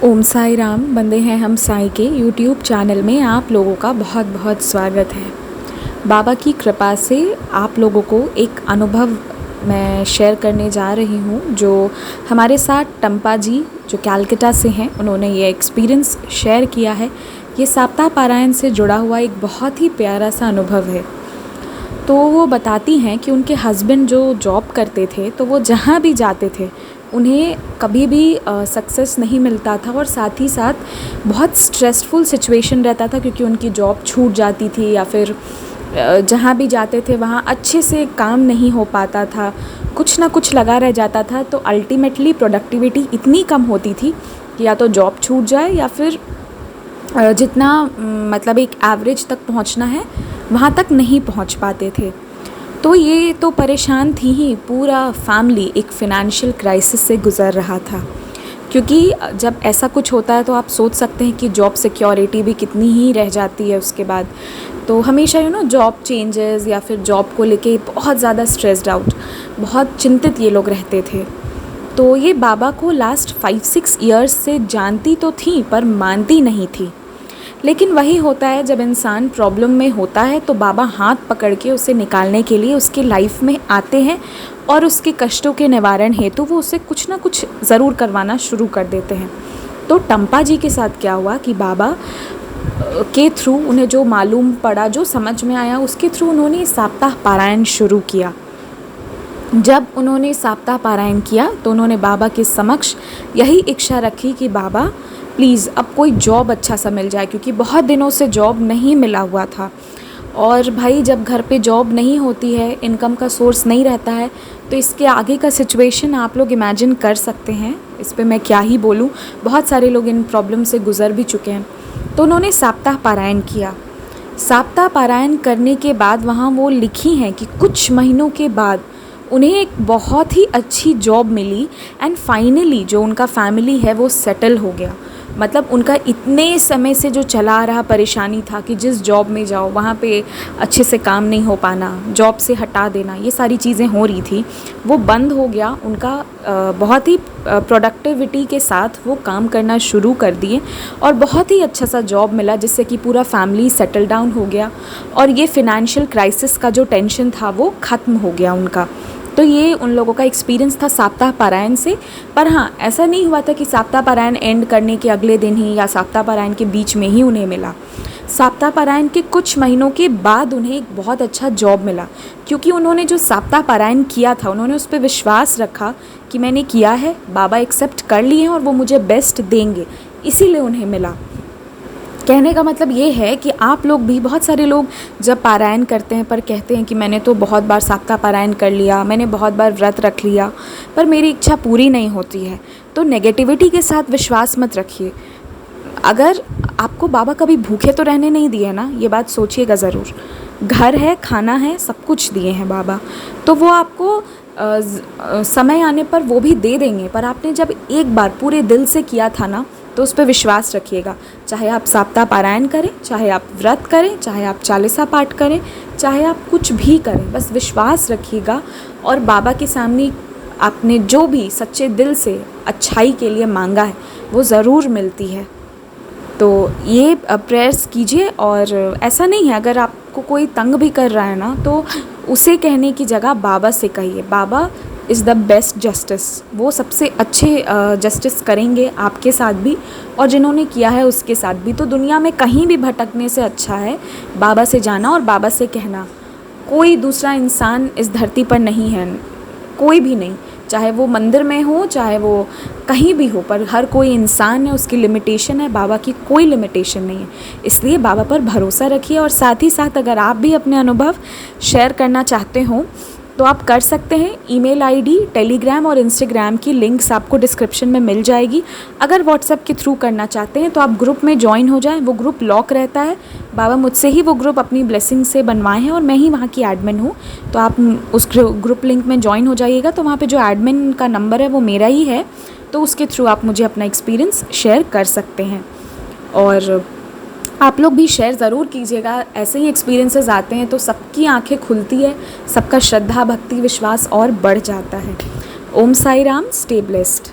ओम साई राम। बंदे हैं हम साई के यूट्यूब चैनल में आप लोगों का बहुत बहुत स्वागत है। बाबा की कृपा से आप लोगों को एक अनुभव मैं शेयर करने जा रही हूँ, जो हमारे साथ टम्पा जी जो कैलकटा से हैं, उन्होंने ये एक्सपीरियंस शेयर किया है। ये सप्ताह पारायण से जुड़ा हुआ एक बहुत ही प्यारा सा अनुभव है। तो वो बताती हैं कि उनके हस्बैंड जो जॉब करते थे, तो वो जहाँ भी जाते थे उन्हें कभी भी सक्सेस नहीं मिलता था, और साथ ही साथ बहुत स्ट्रेसफुल सिचुएशन रहता था, क्योंकि उनकी जॉब छूट जाती थी या फिर जहाँ भी जाते थे वहाँ अच्छे से काम नहीं हो पाता था, कुछ ना कुछ लगा रह जाता था। तो अल्टीमेटली प्रोडक्टिविटी इतनी कम होती थी कि या तो जॉब छूट जाए या फिर जितना मतलब एक एवरेज तक पहुँचना है वहाँ तक नहीं पहुँच पाते थे। तो ये तो परेशान थी ही, पूरा फैमिली एक फ़िनेंशियल क्राइसिस से गुज़र रहा था। क्योंकि जब ऐसा कुछ होता है तो आप सोच सकते हैं कि जॉब सिक्योरिटी भी कितनी ही रह जाती है उसके बाद। तो हमेशा जॉब चेंजेस या फिर जॉब को लेके बहुत ज़्यादा स्ट्रेस्ड आउट, बहुत चिंतित ये लोग रहते थे। तो ये बाबा को लास्ट 5-6 ईयर्स से जानती तो थी पर मानती नहीं थी। लेकिन वही होता है, जब इंसान प्रॉब्लम में होता है तो बाबा हाथ पकड़ के उसे निकालने के लिए उसकी लाइफ में आते हैं, और उसके कष्टों के निवारण हेतु वो उसे कुछ ना कुछ ज़रूर करवाना शुरू कर देते हैं। तो टम्पा जी के साथ क्या हुआ कि बाबा के थ्रू उन्हें जो मालूम पड़ा, जो समझ में आया, उसके थ्रू उन्होंने सप्ताह पारायण शुरू किया। जब उन्होंने सप्ताह पारायण किया तो उन्होंने बाबा के समक्ष यही इच्छा रखी कि बाबा प्लीज़ अब कोई जॉब अच्छा सा मिल जाए, क्योंकि बहुत दिनों से जॉब नहीं मिला हुआ था। और भाई जब घर पे जॉब नहीं होती है, इनकम का सोर्स नहीं रहता है, तो इसके आगे का सिचुएशन आप लोग इमेजिन कर सकते हैं। इस पे मैं क्या ही बोलूँ, बहुत सारे लोग इन प्रॉब्लम से गुज़र भी चुके हैं। तो उन्होंने सप्ताह पारायण किया। सप्ताह पारायण करने के बाद वहाँ वो लिखी हैं कि कुछ महीनों के बाद उन्हें एक बहुत ही अच्छी जॉब मिली, एंड फाइनली जो उनका फैमिली है वो सेटल हो गया। मतलब उनका इतने समय से जो चला आ रहा परेशानी था कि जिस जॉब में जाओ वहाँ पे अच्छे से काम नहीं हो पाना, जॉब से हटा देना, ये सारी चीज़ें हो रही थी, वो बंद हो गया। उनका बहुत ही प्रोडक्टिविटी के साथ वो काम करना शुरू कर दिए, और बहुत ही अच्छा सा जॉब मिला, जिससे कि पूरा फैमिली सेटल डाउन हो गया, और ये फ़िनेंशियल क्राइसिस का जो टेंशन था वो ख़त्म हो गया उनका। तो ये उन लोगों का एक्सपीरियंस था सप्ताह पारायण से। पर हाँ, ऐसा नहीं हुआ था कि सप्ताह पारायण एंड करने के अगले दिन ही या सप्ताह पारायण के बीच में ही उन्हें मिला। सप्ताह पारायण के कुछ महीनों के बाद उन्हें एक बहुत अच्छा जॉब मिला, क्योंकि उन्होंने जो सप्ताह पारायण किया था, उन्होंने उस पर विश्वास रखा कि मैंने किया है, बाबा एक्सेप्ट कर लिए हैं और वो मुझे बेस्ट देंगे, इसीलिए उन्हें मिला। कहने का मतलब ये है कि आप लोग भी, बहुत सारे लोग जब पारायण करते हैं पर कहते हैं कि मैंने तो बहुत बार सप्ताह पारायण कर लिया, मैंने बहुत बार व्रत रख लिया, पर मेरी इच्छा पूरी नहीं होती है। तो नेगेटिविटी के साथ विश्वास मत रखिए। अगर आपको बाबा कभी भूखे तो रहने नहीं दिए ना, ये बात सोचिएगा ज़रूर। घर है, खाना है, सब कुछ दिए हैं बाबा, तो वो आपको समय आने पर वो भी दे देंगे। पर आपने जब एक बार पूरे दिल से किया था ना, तो उस पर विश्वास रखिएगा। चाहे आप सप्ताह पारायण करें, चाहे आप व्रत करें, चाहे आप चालीसा पाठ करें, चाहे आप कुछ भी करें, बस विश्वास रखिएगा। और बाबा के सामने आपने जो भी सच्चे दिल से अच्छाई के लिए मांगा है वो ज़रूर मिलती है। तो ये प्रेयर्स कीजिए। और ऐसा नहीं है, अगर आपको कोई तंग भी कर रहा है ना, तो उसे कहने की जगह बाबा से कहिए। बाबा इज़ द बेस्ट जस्टिस, वो सबसे अच्छे जस्टिस करेंगे आपके साथ भी, और जिन्होंने किया है उसके साथ भी। तो दुनिया में कहीं भी भटकने से अच्छा है बाबा से जाना और बाबा से कहना। कोई दूसरा इंसान इस धरती पर नहीं है, कोई भी नहीं, चाहे वो मंदिर में हो, चाहे वो कहीं भी हो, पर हर कोई इंसान है, उसकी लिमिटेशन है। बाबा की कोई लिमिटेशन नहीं है, इसलिए बाबा पर भरोसा रखिए। और साथ ही साथ अगर आप भी अपने अनुभव शेयर करना चाहते हो तो आप कर सकते हैं। ईमेल आईडी, टेलीग्राम और इंस्टाग्राम की लिंक्स आपको डिस्क्रिप्शन में मिल जाएगी। अगर व्हाट्सएप के थ्रू करना चाहते हैं तो आप ग्रुप में ज्वाइन हो जाएं, वो ग्रुप लॉक रहता है। बाबा मुझसे ही वो ग्रुप अपनी ब्लेसिंग से बनवाए हैं, और मैं ही वहाँ की एडमिन हूँ। तो आप उस ग्रुप लिंक में ज्वाइन हो जाइएगा। तो वहाँ पर जो एडमिन का नंबर है वो मेरा ही है, तो उसके थ्रू आप मुझे अपना एक्सपीरियंस शेयर कर सकते हैं। और आप लोग भी शेयर ज़रूर कीजिएगा। ऐसे ही एक्सपीरियंसेस आते हैं तो सबकी आंखें खुलती है, सबका श्रद्धा, भक्ति, विश्वास और बढ़ जाता है। ओम साई राम। Stay blessed.